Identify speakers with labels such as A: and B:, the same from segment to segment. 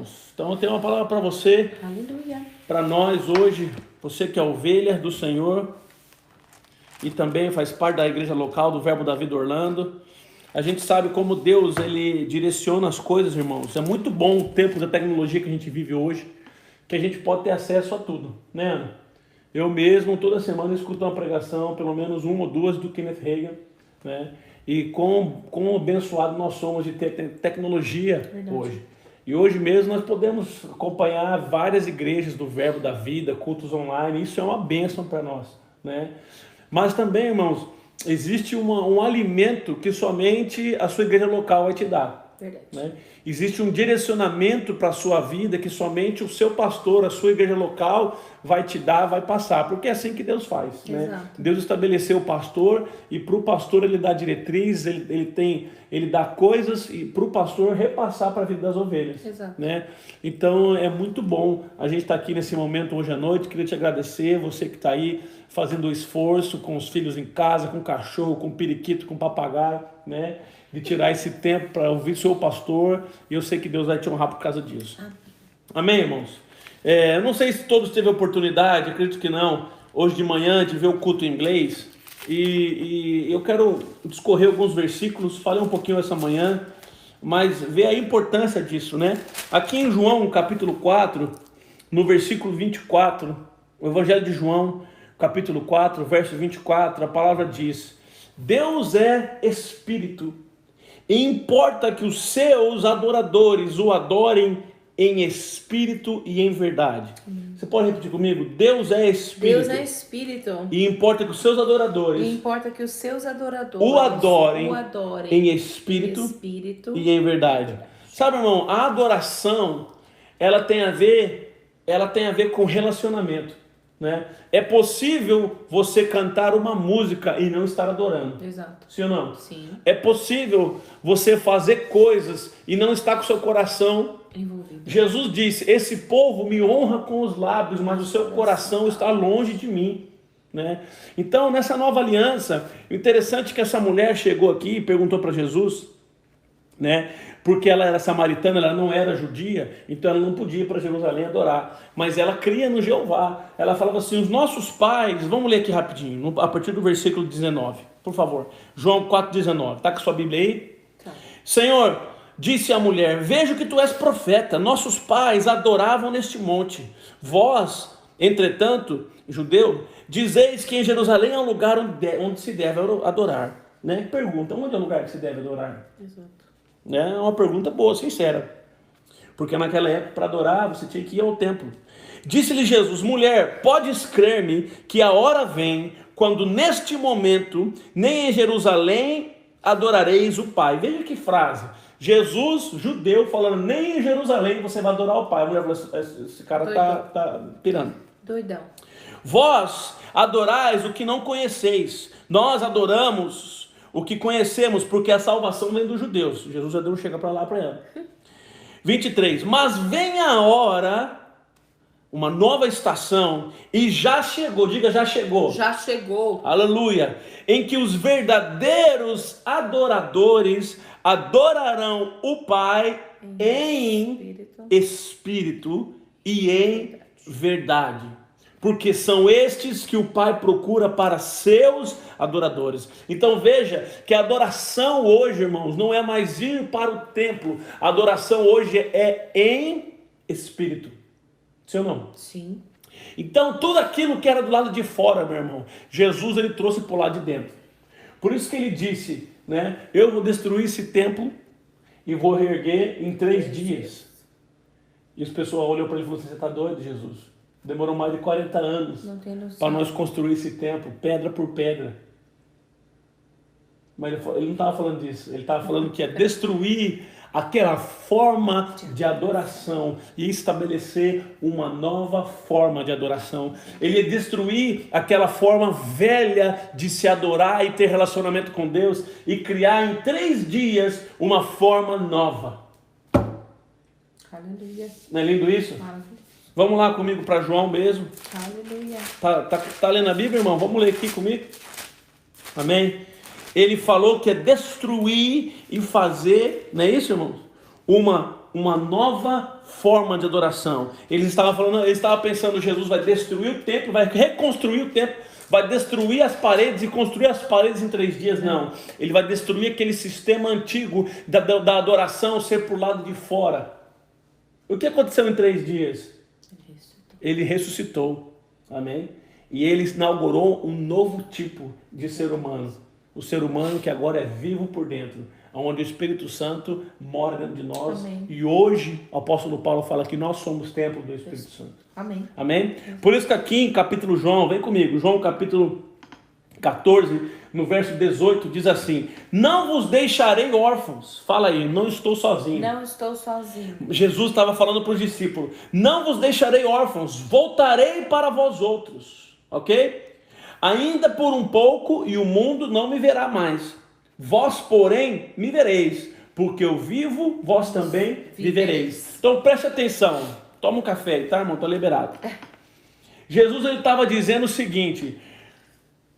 A: irmãos? Então eu tenho uma palavra para você,
B: Aleluia.
A: para nós hoje, você que é ovelha do Senhor e também faz parte da igreja local do Verbo da Vida Orlando. A gente sabe como Deus ele direciona as coisas, irmãos. É muito bom o tempo da tecnologia que a gente vive hoje, que a gente pode ter acesso a tudo, né, Ana? Eu mesmo, toda semana, escuto uma pregação, pelo menos uma ou duas, do Kenneth Hagin, né? E quão abençoado nós somos de ter tecnologia hoje. E hoje mesmo nós podemos acompanhar várias igrejas do Verbo da Vida, cultos online, isso é uma bênção para nós, né? Mas também, irmãos, existe um alimento que somente a sua igreja local vai te dar.
B: Verdade.
A: Né? Existe um direcionamento para a sua vida que somente o seu pastor, a sua igreja local vai te dar, vai passar, porque é assim que Deus faz, né? Deus estabeleceu o pastor e para o pastor ele dá diretriz, ele dá coisas e para o pastor repassar para a vida das ovelhas.
B: Exato.
A: Né? Então é muito bom a gente estar aqui nesse momento hoje à noite. Queria te agradecer, você que está aí fazendo o esforço com os filhos em casa, com o cachorro, com o periquito, com o papagaio, né? De tirar esse tempo para ouvir seu pastor, e eu sei que Deus vai te honrar por causa disso. Amém, irmãos? Eu não sei se todos teve a oportunidade, acredito que não, hoje de manhã, de ver o culto em inglês, e eu quero discorrer alguns versículos, falei um pouquinho essa manhã, mas ver a importância disso, né? Aqui em João, capítulo 4, no versículo 24, o Evangelho de João, capítulo 4, verso 24, a palavra diz: Deus é Espírito, e importa que os seus adoradores o adorem em espírito e em verdade. Você pode repetir comigo? Deus é Espírito.
B: Deus é Espírito.
A: E importa que os seus adoradores, o adorem em espírito e em verdade. Sabe, irmão, a adoração, ela tem a ver com relacionamento. Né? É possível você cantar uma música e não estar adorando.
B: Exato.
A: Sim ou não?
B: Sim.
A: É possível você fazer coisas e não estar com seu coração
B: envolvido.
A: Jesus disse: esse povo me honra com os lábios, mas o seu coração está longe de mim. Né? Então, nessa nova aliança, o interessante é que essa mulher chegou aqui e perguntou para Jesus, né? Porque ela era samaritana, ela não era judia, então ela não podia ir para Jerusalém adorar, mas ela cria no Jeová. Ela falava assim: os nossos pais, vamos ler aqui rapidinho, a partir do versículo 19, por favor, João 4,19, está com a sua Bíblia aí?
B: Tá.
A: Senhor, disse a mulher, vejo que tu és profeta, nossos pais adoravam neste monte, vós, entretanto, judeu, dizeis que em Jerusalém é um lugar onde se deve adorar, né? Pergunta, onde é o lugar que se deve adorar?
B: Exato.
A: É uma pergunta boa, sincera. Porque naquela época, para adorar, você tinha que ir ao templo. Disse-lhe Jesus: mulher, podes crer-me que a hora vem, quando neste momento, nem em Jerusalém adorareis o Pai. Veja que frase. Jesus, judeu, falando, nem em Jerusalém você vai adorar o Pai. A mulher falou: esse cara tá pirando.
B: Doidão.
A: Vós adorais o que não conheceis. Nós adoramos o que conhecemos, porque a salvação vem dos judeus. Jesus já deu um chega para lá para ela. 23. Mas vem a hora, uma nova estação, e já chegou, diga já chegou.
B: Já chegou.
A: Aleluia. Em que os verdadeiros adoradores adorarão o Pai em espírito e em verdade. Porque são estes que o Pai procura para seus adoradores. Então veja que a adoração hoje, irmãos, não é mais ir para o templo. A adoração hoje é em espírito. Sim ou não?
B: Sim.
A: Então tudo aquilo que era do lado de fora, meu irmão, Jesus ele trouxe para o lado de dentro. Por isso que ele disse, né? Eu vou destruir esse templo e vou reerguer em 3 dias. E as pessoas olham para ele e falam assim: você está doido, Jesus? Demorou mais de 40 anos para nós construir esse templo, pedra por pedra. Mas ele não estava falando disso. Ele estava falando que é destruir aquela forma de adoração e estabelecer uma nova forma de adoração. Ele ia destruir aquela forma velha de se adorar e ter relacionamento com Deus e criar em 3 dias uma forma nova.
B: Aleluia.
A: Não é lindo isso?
B: Maravilha.
A: Vamos lá comigo para João mesmo.
B: Aleluia.
A: Tá lendo a Bíblia, irmão? Vamos ler aqui comigo. Amém? Ele falou que é destruir e fazer, não é isso, irmãos? Uma uma nova forma de adoração. Ele estava pensando, Jesus vai destruir o templo, vai reconstruir o templo, vai destruir as paredes e construir as paredes em 3 dias. Não, ele vai destruir aquele sistema antigo da adoração ser por lado de fora. O que aconteceu em 3 dias? Ele ressuscitou, amém? E ele inaugurou um novo tipo de ser humano. O ser humano que agora é vivo por dentro, onde o Espírito Santo mora dentro de nós.
B: Amém.
A: E hoje o apóstolo Paulo fala que nós somos templo do Espírito Santo.
B: Amém.
A: Amém? Por isso que aqui em capítulo João, vem comigo, João capítulo 14, no verso 18, diz assim: não vos deixarei órfãos. Fala aí, não estou sozinho.
B: Não estou sozinho.
A: Jesus estava falando para os discípulos: não vos deixarei órfãos, voltarei para vós outros. Ok? Ainda por um pouco e o mundo não me verá mais. Vós, porém, me vereis, porque eu vivo, vós também vivereis. Então preste atenção. Toma um café aí, tá, irmão? Estou liberado. Jesus estava dizendo o seguinte: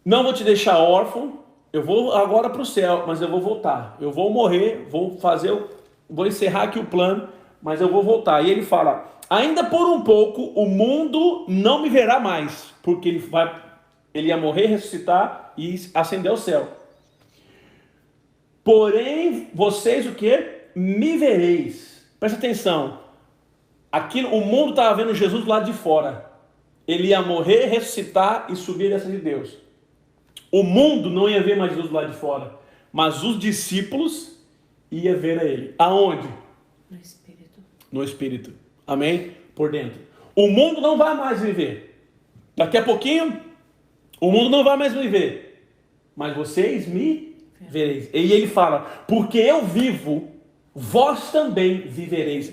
A: não vou te deixar órfão, eu vou agora para o céu, mas eu vou voltar. Eu vou morrer, vou encerrar aqui o plano, mas eu vou voltar. E ele fala: ainda por um pouco o mundo não me verá mais, porque ele ia morrer, ressuscitar e ascender ao céu. Porém, vocês o que? Me vereis. Presta atenção. O mundo estava vendo Jesus do lado de fora. Ele ia morrer, ressuscitar e subir a de Deus. O mundo não ia ver mais Jesus do lado de fora, mas os discípulos iam ver a ele. Aonde?
B: No Espírito.
A: No Espírito. Amém? Por dentro. O mundo não vai mais viver. Daqui a pouquinho, o mundo não vai mais viver. Mas vocês me vereis. E ele fala: porque eu vivo, vós também vivereis.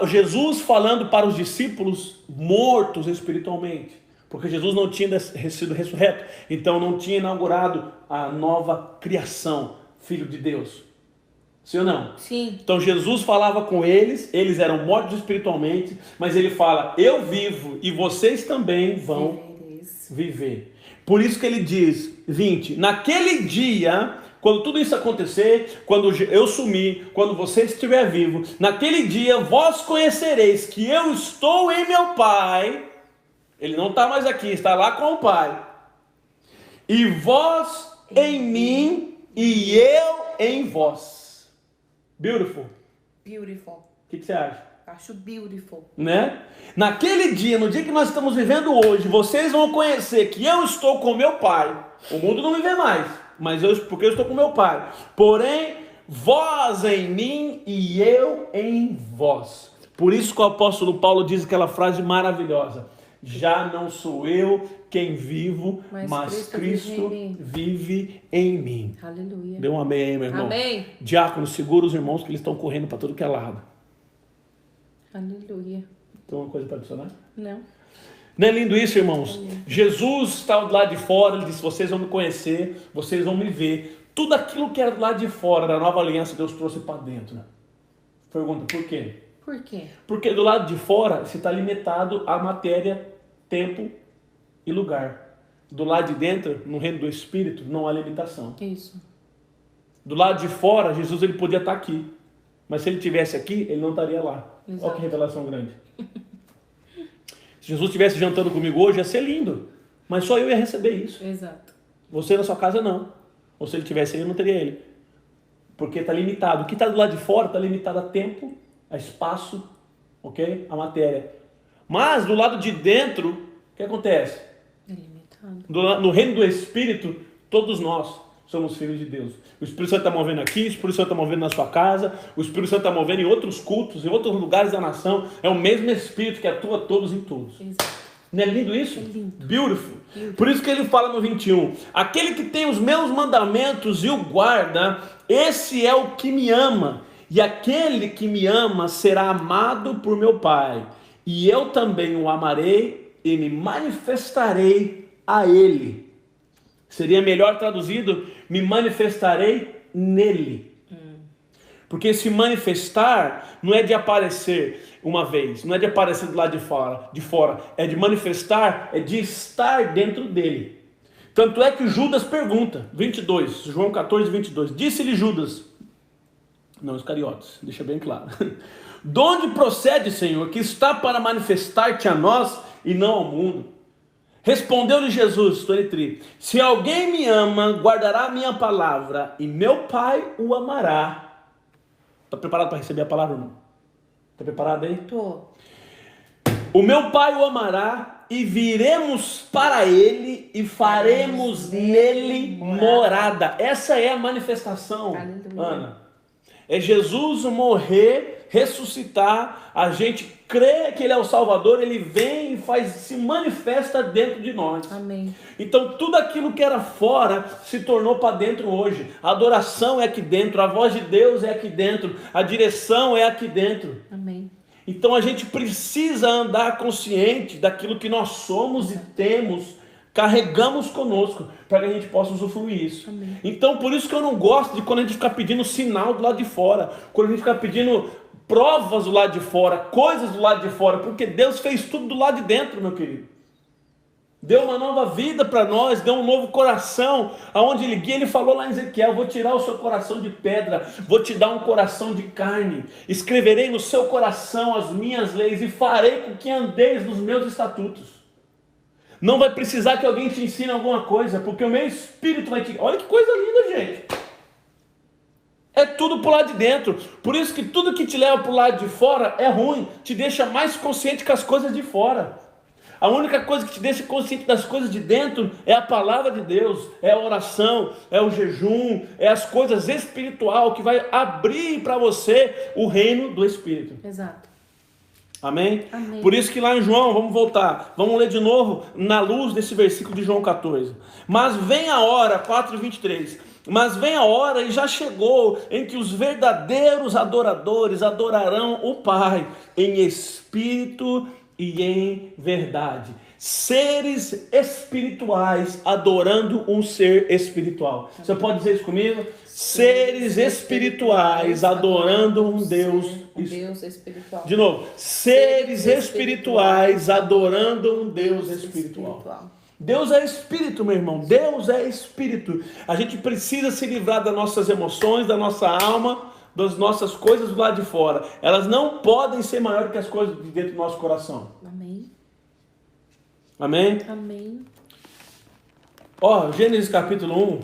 A: Jesus falando para os discípulos mortos espiritualmente. Porque Jesus não tinha sido ressurreto. Então não tinha inaugurado a nova criação, Filho de Deus. Sim ou não?
B: Sim.
A: Então Jesus falava com eles eram mortos espiritualmente, mas ele fala: eu vivo e vocês também vão viver. Por isso que ele diz, 20, naquele dia, quando tudo isso acontecer, quando eu sumir, quando você estiver vivo, naquele dia vós conhecereis que eu estou em meu Pai. Ele não está mais aqui, está lá com o Pai. E vós em mim e eu em vós. Beautiful.
B: Beautiful.
A: O que você acha?
B: Acho beautiful.
A: Né? Naquele dia, no dia que nós estamos vivendo hoje, vocês vão conhecer que eu estou com meu Pai. O mundo não me vê mais, mas porque eu estou com meu Pai. Porém, vós em mim e eu em vós. Por isso que o apóstolo Paulo diz aquela frase maravilhosa: já não sou eu quem vivo, mas Cristo vive em mim.
B: Aleluia.
A: Dê um amém aí, meu irmão.
B: Amém.
A: Diácono, segura os irmãos que eles estão correndo para tudo que é lado.
B: Aleluia.
A: Tem uma coisa para adicionar?
B: Não.
A: Não é lindo isso, irmãos? Jesus estava do lado de fora, ele disse: vocês vão me conhecer, vocês vão me ver. Tudo aquilo que era do lado de fora da nova aliança, Deus trouxe para dentro. Pergunta, por quê?
B: Por quê?
A: Porque do lado de fora você está limitado a matéria, tempo e lugar. Do lado de dentro, no reino do Espírito, não há limitação.
B: Isso.
A: Do lado de fora, Jesus ele podia estar aqui. Mas se ele estivesse aqui, ele não estaria lá.
B: Exato.
A: Olha que revelação grande. Se Jesus estivesse jantando comigo hoje, ia ser lindo. Mas só eu ia receber isso.
B: Exato.
A: Você na sua casa não. Ou se ele estivesse aí, eu não teria ele. Porque está limitado. O que está do lado de fora está limitado a tempo, a espaço, ok? A matéria. Mas do lado de dentro, o que acontece?
B: É limitado.
A: No reino do Espírito, todos nós somos filhos de Deus. O Espírito Santo está movendo aqui, o Espírito Santo está movendo na sua casa, o Espírito Santo está movendo em outros cultos, em outros lugares da nação. É o mesmo Espírito que atua todos em todos.
B: Exato.
A: Não é lindo isso?
B: É lindo.
A: Beautiful. Por isso que ele fala no 21, aquele que tem os meus mandamentos e o guarda, esse é o que me ama. E aquele que me ama será amado por meu Pai. E eu também o amarei e me manifestarei a ele. Seria melhor traduzido, me manifestarei nele. Porque se manifestar não é de aparecer uma vez, não é de aparecer do lado de fora, é de manifestar, é de estar dentro dele. Tanto é que Judas pergunta, 22, João 14, 22, disse-lhe Judas, Não os cariotes, deixa bem claro. De onde procede, Senhor, que está para manifestar-te a nós e não ao mundo? Respondeu-lhe Jesus, 23, se alguém me ama, guardará a minha palavra, e meu Pai o amará. Está preparado para receber a palavra, irmão? Está preparado aí?
B: Tô.
A: O meu Pai o amará, e viremos para ele, e faremos nele morada. Essa é a manifestação,
B: Aleluia.
A: Ana. É Jesus morrer, ressuscitar, a gente crê que Ele é o Salvador, Ele vem e se manifesta dentro de nós.
B: Amém.
A: Então tudo aquilo que era fora se tornou para dentro hoje. A adoração é aqui dentro, a voz de Deus é aqui dentro, a direção é aqui dentro.
B: Amém.
A: Então a gente precisa andar consciente daquilo que nós somos e temos, carregamos conosco, para que a gente possa usufruir isso.
B: Amém.
A: Então por isso que eu não gosto de quando a gente fica pedindo sinal do lado de fora, quando a gente fica pedindo provas do lado de fora, coisas do lado de fora, porque Deus fez tudo do lado de dentro, meu querido. Deu uma nova vida para nós, deu um novo coração, aonde Ele guia, Ele falou lá em Ezequiel, vou tirar o seu coração de pedra, vou te dar um coração de carne, escreverei no seu coração as minhas leis e farei com que andeis nos meus estatutos. Não vai precisar que alguém te ensine alguma coisa, porque o meu Espírito vai te... Olha que coisa linda, gente. É tudo por lá de dentro. Por isso que tudo que te leva para o lado de fora é ruim, te deixa mais consciente com as coisas de fora. A única coisa que te deixa consciente das coisas de dentro é a palavra de Deus, é a oração, é o jejum, é as coisas espirituais que vai abrir para você o reino do Espírito.
B: Exato.
A: Amém?
B: Amém.
A: Por isso que lá em João, vamos voltar, vamos ler de novo na luz desse versículo de João 14. Mas vem a hora, 4:23, mas vem a hora e já chegou em que os verdadeiros adoradores adorarão o Pai em espírito e em verdade. Seres espirituais adorando um ser espiritual. Você pode dizer isso comigo? Seres espirituais adorando um Deus
B: espiritual.
A: De novo, seres espirituais adorando um Deus espiritual. Deus é espírito, meu irmão. Deus é espírito. A gente precisa se livrar das nossas emoções, da nossa alma, das nossas coisas do lado de fora. Elas não podem ser maiores que as coisas de dentro do nosso coração.
B: Amém.
A: Amém?
B: Amém.
A: Ó, Gênesis capítulo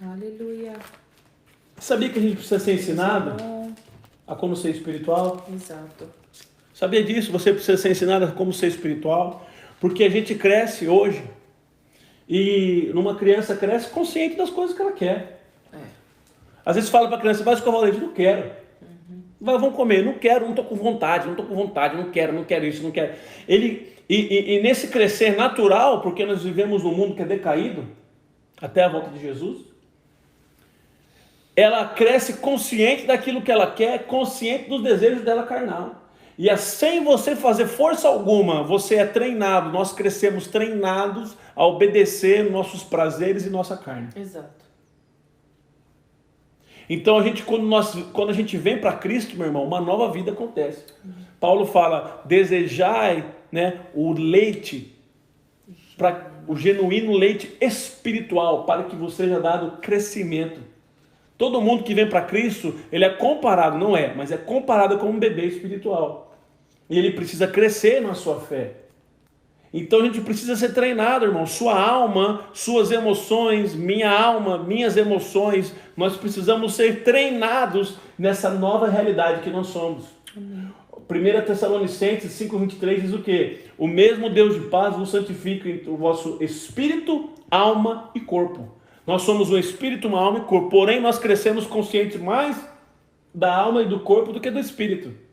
A: 1.
B: Aleluia.
A: Sabia que a gente precisa ser ensinado a como ser espiritual?
B: Exato.
A: Sabia disso? Você precisa ser ensinado a como ser espiritual? Porque a gente cresce hoje e uma criança cresce consciente das coisas que ela quer. Às vezes fala para a criança, vai escovar o dente, não quero. Vamos comer, não quero, não estou com vontade, não quero isso, não quero. E nesse crescer natural, porque nós vivemos num mundo que é decaído, até a volta de Jesus, ela cresce consciente daquilo que ela quer, consciente dos desejos dela carnal. E sem você fazer força alguma, você é treinado, nós crescemos treinados a obedecer nossos prazeres e nossa carne.
B: Exato.
A: Então quando a gente vem para Cristo, meu irmão, uma nova vida acontece. Paulo fala, desejai, né, o leite, o genuíno leite espiritual, para que você seja dado crescimento. Todo mundo que vem para Cristo, ele é comparado, não é, mas é comparado com um bebê espiritual. E ele precisa crescer na sua fé. Então a gente precisa ser treinado, irmão. Sua alma, suas emoções, minha alma, minhas emoções, nós precisamos ser treinados nessa nova realidade que nós somos. Amém. 1 Tessalonicenses 5:23 diz o quê? O mesmo Deus de paz vos santifica entre o vosso espírito, alma e corpo. Nós somos um espírito, uma alma e corpo. Porém, nós crescemos conscientes mais da alma e do corpo do que do espírito.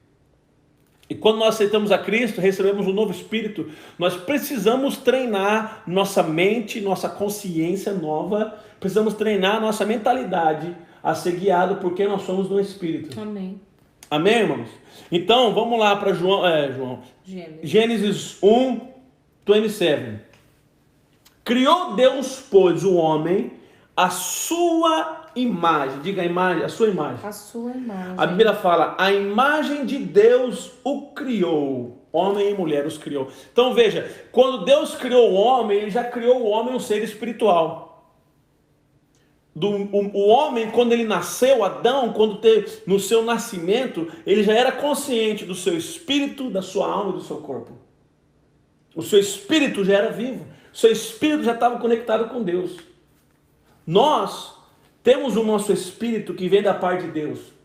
A: E quando nós aceitamos a Cristo, recebemos um novo espírito, nós precisamos treinar nossa mente, nossa consciência nova, precisamos treinar nossa mentalidade a ser guiado por quem nós somos no espírito.
B: Amém.
A: Amém, irmãos? Então, vamos lá para Gênesis 1:27. Criou Deus, pois, o homem a sua imagem. Diga a imagem, a sua imagem.
B: A sua imagem.
A: A Bíblia fala, a imagem de Deus o criou. Homem e mulher os criou. Então veja, quando Deus criou o homem, Ele já criou o homem um ser espiritual. o homem, quando ele nasceu, Adão, quando teve no seu nascimento, ele já era consciente do seu espírito, da sua alma e do seu corpo. O seu espírito já era vivo, o seu espírito já estava conectado com Deus. Nós temos o nosso espírito que vem da parte de Deus.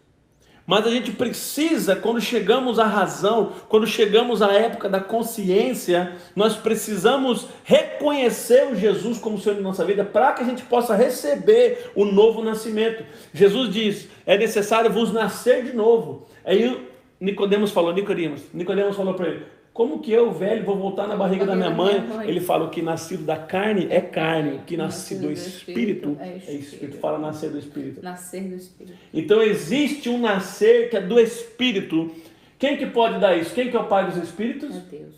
A: Mas a gente precisa, quando chegamos à razão, quando chegamos à época da consciência, nós precisamos reconhecer o Jesus como Senhor de nossa vida, para que a gente possa receber o novo nascimento. Jesus diz, é necessário vos nascer de novo. Aí Nicodemos falou para ele, como que eu, velho, vou voltar na barriga da minha mãe? Ele fala, o que nascido da carne é carne, o que nascido do espírito é espírito. Fala nascer do espírito.
B: Nascer do espírito.
A: Então existe um nascer que é do espírito. Quem que pode dar isso? Quem que é o pai dos espíritos?
B: É Deus.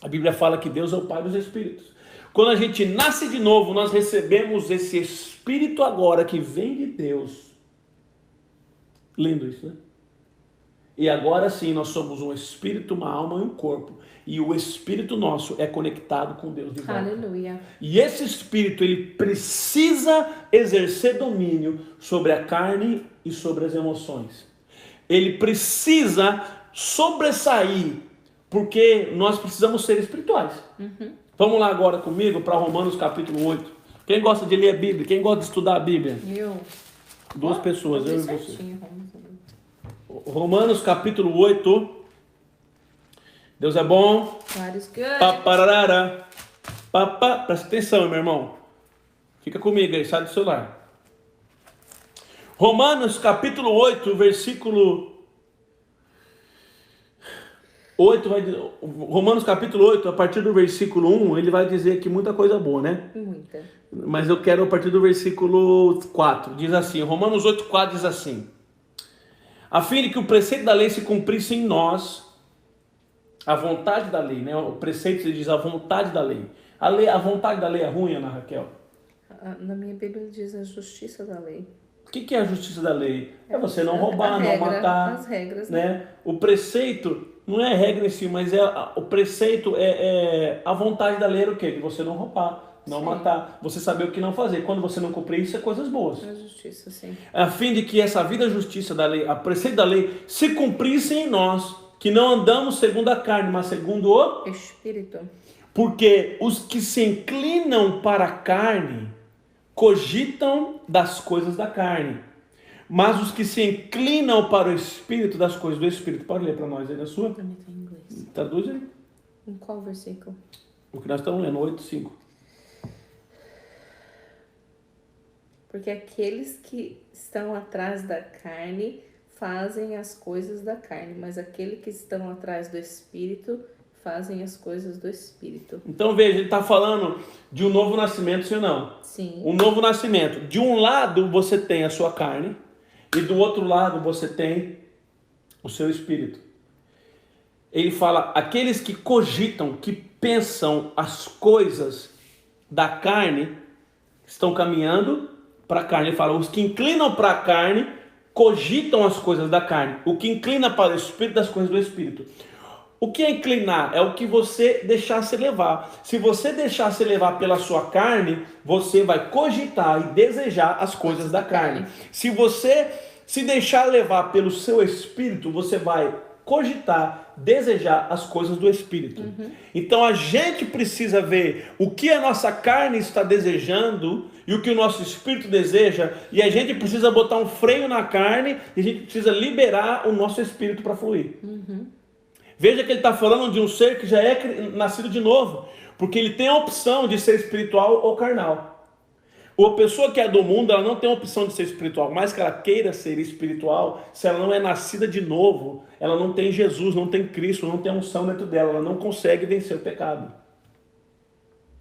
A: A Bíblia fala que Deus é o pai dos espíritos. Quando a gente nasce de novo, nós recebemos esse espírito agora que vem de Deus. Lindo isso, né? E agora sim nós somos um espírito, uma alma e um corpo. E o espírito nosso é conectado com Deus de volta.
B: Aleluia.
A: E esse espírito, ele precisa exercer domínio sobre a carne e sobre as emoções. Ele precisa sobressair, porque nós precisamos ser espirituais. Vamos lá agora comigo para Romanos capítulo 8. Quem gosta de ler a Bíblia? Quem gosta de estudar a Bíblia?
B: Eu.
A: Duas pessoas, eu e você.
B: Certinho,
A: Romanos capítulo 8. Deus é bom.
B: God is good.
A: Papararara. Presta atenção, meu irmão. Fica comigo aí, sai do celular. Romanos capítulo 8, versículo 8 vai dizer, Romanos capítulo 8, a partir do versículo 1, ele vai dizer que muita coisa boa, né?
B: Muita.
A: Mas eu quero a partir do versículo 4. Diz assim, Romanos 8, 4 diz assim: a fim de que o preceito da lei se cumprisse em nós, a vontade da lei, né? O preceito se diz a vontade da lei. A vontade da lei é ruim, Ana Raquel?
B: Na minha Bíblia diz a justiça da lei.
A: O que é a justiça da lei? É você não roubar, não matar.
B: As regras,
A: né? O preceito não é regra em si, mas o preceito é a vontade da lei era o quê? De você não roubar, não matar, você saber o que não fazer. Quando você não cumprir isso, é coisas boas.
B: A justiça, sim.
A: A fim de que essa vida justiça da lei, a preceito da lei, se cumprisse em nós, que não andamos segundo a carne, mas segundo o
B: Espírito.
A: Porque os que se inclinam para a carne cogitam das coisas da carne, mas os que se inclinam para o Espírito, das coisas do Espírito. Pode ler para nós aí na sua?
B: Também tem inglês.
A: Traduz aí.
B: Em qual versículo?
A: O que nós estamos lendo, 8:5.
B: Porque aqueles que estão atrás da carne fazem as coisas da carne, mas aqueles que estão atrás do Espírito fazem as coisas do Espírito.
A: Então veja, ele está falando de um novo nascimento, sim ou não?
B: Sim.
A: Um novo nascimento. De um lado você tem a sua carne e do outro lado você tem o seu espírito. Ele fala, aqueles que cogitam, que pensam as coisas da carne, estão caminhando para a carne. Ele fala, os que inclinam para a carne, cogitam as coisas da carne. O que inclina para o espírito, das coisas do espírito. O que é inclinar? É o que você deixar se levar. Se você deixar se levar pela sua carne, você vai cogitar e desejar as coisas da carne. Se você se deixar levar pelo seu espírito, você vai cogitar, desejar as coisas do espírito. Então a gente precisa ver o que a nossa carne está desejando e o que o nosso espírito deseja, e a gente precisa botar um freio na carne e a gente precisa liberar o nosso espírito para fluir. Veja que ele está falando de um ser que já é nascido de novo, porque ele tem a opção de ser espiritual ou carnal. A pessoa que é do mundo, ela não tem a opção de ser espiritual, mais que ela queira ser espiritual, se ela não é nascida de novo, ela não tem Jesus, não tem Cristo, não tem unção dentro dela, ela não consegue vencer o pecado.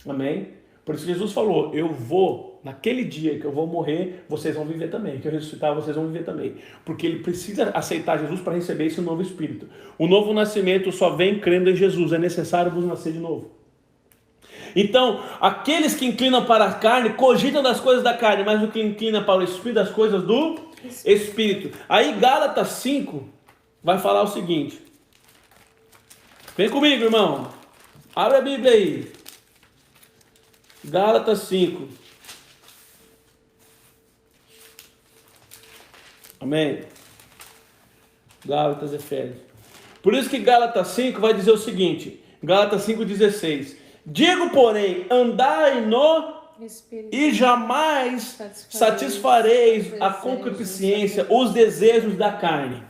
A: Amém? Por isso Jesus falou, eu vou, naquele dia que eu vou morrer, vocês vão viver também, que eu ressuscitar, vocês vão viver também. Porque ele precisa aceitar Jesus para receber esse novo espírito. O novo nascimento só vem crendo em Jesus, é necessário vos nascer de novo. Então, aqueles que inclinam para a carne, cogitam das coisas da carne, mas o que inclina para o espírito, das coisas do espírito. Aí Gálatas 5 vai falar o seguinte. Vem comigo, irmão. Abre a Bíblia aí. Gálatas 5. Amém? Gálatas, Efésios. Por isso que Gálatas 5 vai dizer o seguinte, Gálatas 5,16. Digo, porém, andai no
B: Espírito.
A: e jamais satisfareis a concupiscência, os desejos da carne.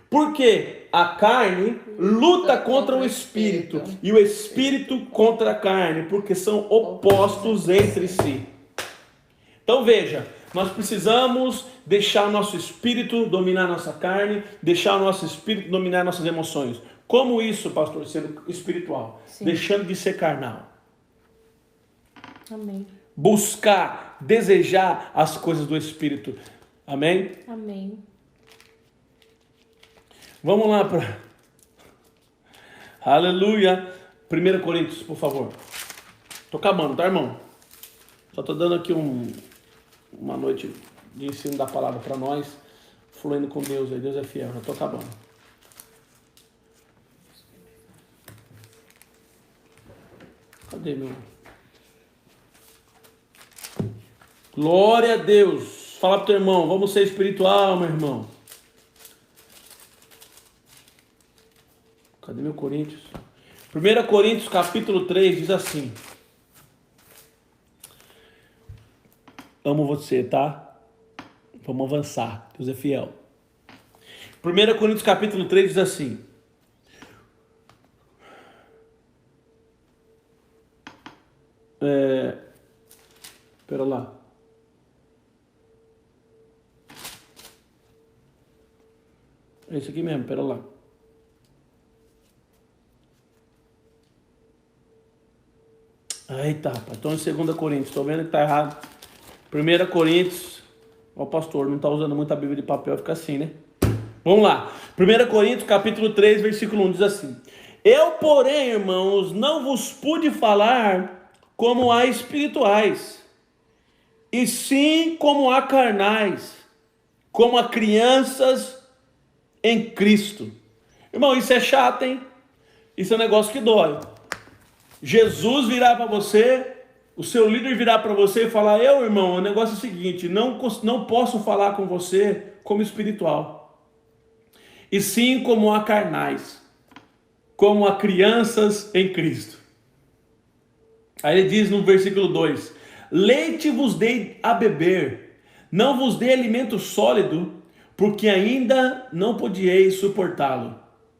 A: Porque a carne luta contra o espírito e o espírito contra a carne, porque são opostos entre si. Então veja, nós precisamos deixar o nosso espírito dominar a nossa carne, deixar o nosso espírito dominar nossas emoções. Como isso, pastor, sendo espiritual?
B: Sim.
A: Deixando de ser carnal.
B: Amém.
A: Buscar, desejar as coisas do espírito. Amém?
B: Amém.
A: Vamos lá para... Aleluia. 1 Coríntios, por favor. Tô acabando, tá, irmão? Só tô dando aqui uma noite de ensino da palavra para nós, fluindo com Deus. Aí Deus é fiel, já tô acabando. Cadê, meu? Glória a Deus. Fala pro teu irmão, vamos ser espiritual, meu irmão. Cadê meu Coríntios? 1 Coríntios capítulo 3 diz assim. Amo você, tá? Vamos avançar. Deus é fiel. 1 Coríntios capítulo 3 diz assim. Pera lá. É isso aqui mesmo, pera lá. Eita, rapaz, estou em 2 Coríntios, estou vendo que está errado. 1 Coríntios, ó, pastor, não está usando muita Bíblia de papel, fica assim, né? Vamos lá, 1 Coríntios, capítulo 3, versículo 1, diz assim. Eu, porém, irmãos, não vos pude falar como a espirituais, e sim como a carnais, como a crianças em Cristo. Irmão, isso é chato, hein? Isso é um negócio que dói. Jesus virar para você, o seu líder virar para você e falar, eu, irmão, o negócio é o seguinte, não posso falar com você como espiritual, e sim como a carnais, como a crianças em Cristo. Aí ele diz no versículo 2, leite vos dei a beber, não vos dei alimento sólido, porque ainda não podieis suportá-lo,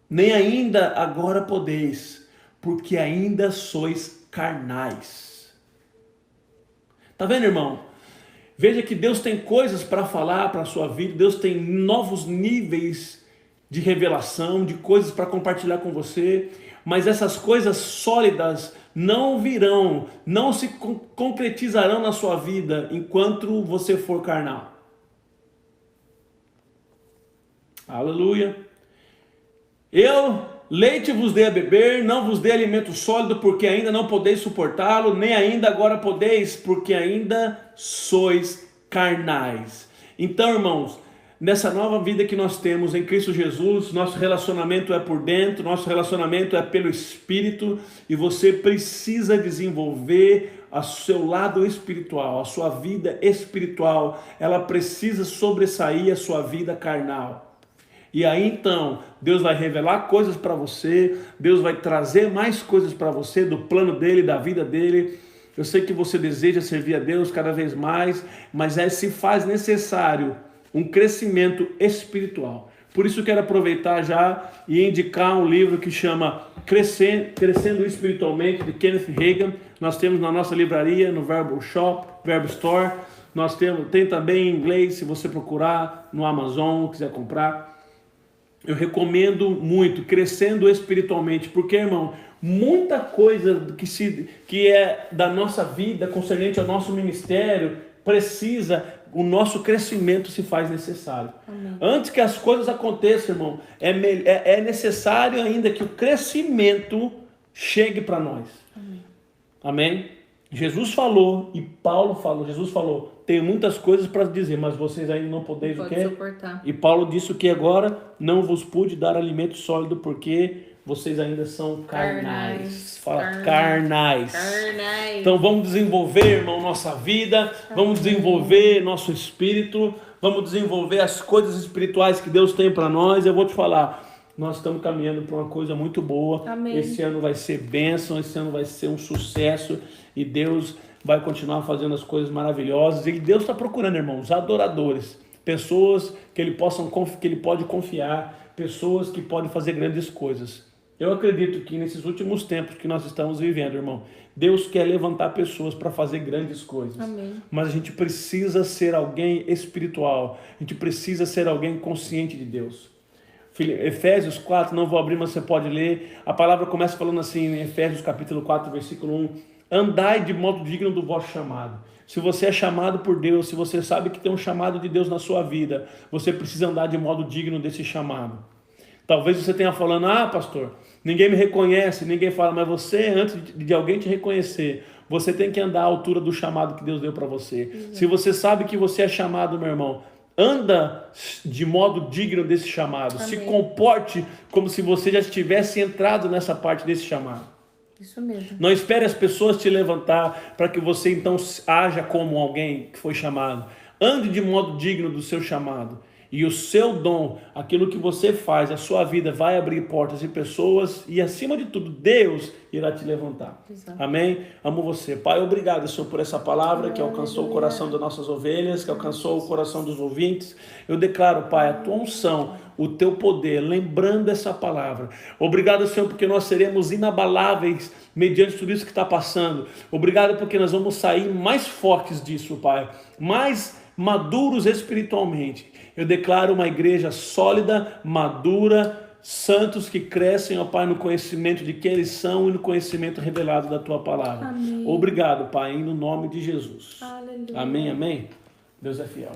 A: nem ainda agora podeis, porque ainda sois carnais. Tá vendo, irmão? Veja que Deus tem coisas para falar para a sua vida, Deus tem novos níveis de revelação, de coisas para compartilhar com você, mas essas coisas sólidas não virão, não se concretizarão na sua vida enquanto você for carnal. Aleluia. Leite vos dei a beber, não vos dei alimento sólido, porque ainda não podeis suportá-lo, nem ainda agora podeis, porque ainda sois carnais. Então, irmãos, nessa nova vida que nós temos em Cristo Jesus, nosso relacionamento é por dentro, nosso relacionamento é pelo Espírito, e você precisa desenvolver o seu lado espiritual, a sua vida espiritual, ela precisa sobressair a sua vida carnal. E aí então, Deus vai revelar coisas para você, Deus vai trazer mais coisas para você do plano dele, da vida dele. Eu sei que você deseja servir a Deus cada vez mais, mas se faz necessário um crescimento espiritual. Por isso eu quero aproveitar já e indicar um livro que chama Crescendo Espiritualmente, de Kenneth Hagin. Nós temos na nossa livraria, no Verbo Shop, Verbo Store. Nós tem também em inglês, se você procurar no Amazon, quiser comprar. Eu recomendo muito, Crescendo Espiritualmente, porque, irmão, muita coisa que é da nossa vida, concernente ao nosso ministério, o nosso crescimento se faz necessário. Amém. Antes que as coisas aconteçam, irmão, é necessário ainda que o crescimento chegue para nós. Amém. Amém? Jesus falou e Paulo falou, Jesus falou, tem muitas coisas para dizer, mas vocês ainda não podeis o quê?
B: Suportar.
A: E Paulo disse o que agora? Não vos pude dar alimento sólido porque vocês ainda são carnais. Fala, carnais. Então vamos desenvolver, irmão, nossa vida, vamos desenvolver nosso espírito, vamos desenvolver as coisas espirituais que Deus tem para nós. Eu vou te falar, nós estamos caminhando para uma coisa muito boa.
B: Amém.
A: Esse ano vai ser bênção, esse ano vai ser um sucesso e Deus vai continuar fazendo as coisas maravilhosas. E Deus está procurando, irmãos, adoradores, pessoas que ele pode confiar, pessoas que podem fazer grandes coisas. Eu acredito que nesses últimos tempos que nós estamos vivendo, irmão, Deus quer levantar pessoas para fazer grandes coisas.
B: Amém.
A: Mas a gente precisa ser alguém espiritual. A gente precisa ser alguém consciente de Deus. Efésios 4, não vou abrir, mas você pode ler. A palavra começa falando assim, em Efésios capítulo 4, versículo 1. Andai de modo digno do vosso chamado. Se você é chamado por Deus, se você sabe que tem um chamado de Deus na sua vida, você precisa andar de modo digno desse chamado. Talvez você tenha falando, pastor, ninguém me reconhece, ninguém fala, mas você, antes de alguém te reconhecer, você tem que andar à altura do chamado que Deus deu para você. Se você sabe que você é chamado, meu irmão, anda de modo digno desse chamado.
B: Amém.
A: Se comporte como se você já tivesse entrado nessa parte desse chamado.
B: Isso mesmo.
A: Não espere as pessoas te levantar para que você então haja como alguém que foi chamado. Ande de modo digno do seu chamado. E o seu dom, aquilo que você faz, a sua vida vai abrir portas e pessoas e acima de tudo, Deus irá te levantar.
B: Exato.
A: Amém? Amo você. Pai, obrigado, Senhor, por essa palavra que alcançou o coração das nossas ovelhas, que alcançou o coração dos ouvintes. Eu declaro, Pai, a tua unção, o teu poder, lembrando essa palavra. Obrigado, Senhor, porque nós seremos inabaláveis mediante tudo isso que está passando. Obrigado porque nós vamos sair mais fortes disso, Pai. Mais maduros espiritualmente. Eu declaro uma igreja sólida, madura, santos que crescem, ó Pai, no conhecimento de quem eles são e no conhecimento revelado da Tua palavra.
B: Amém.
A: Obrigado, Pai, no nome de Jesus.
B: Aleluia.
A: Amém, amém. Deus é fiel.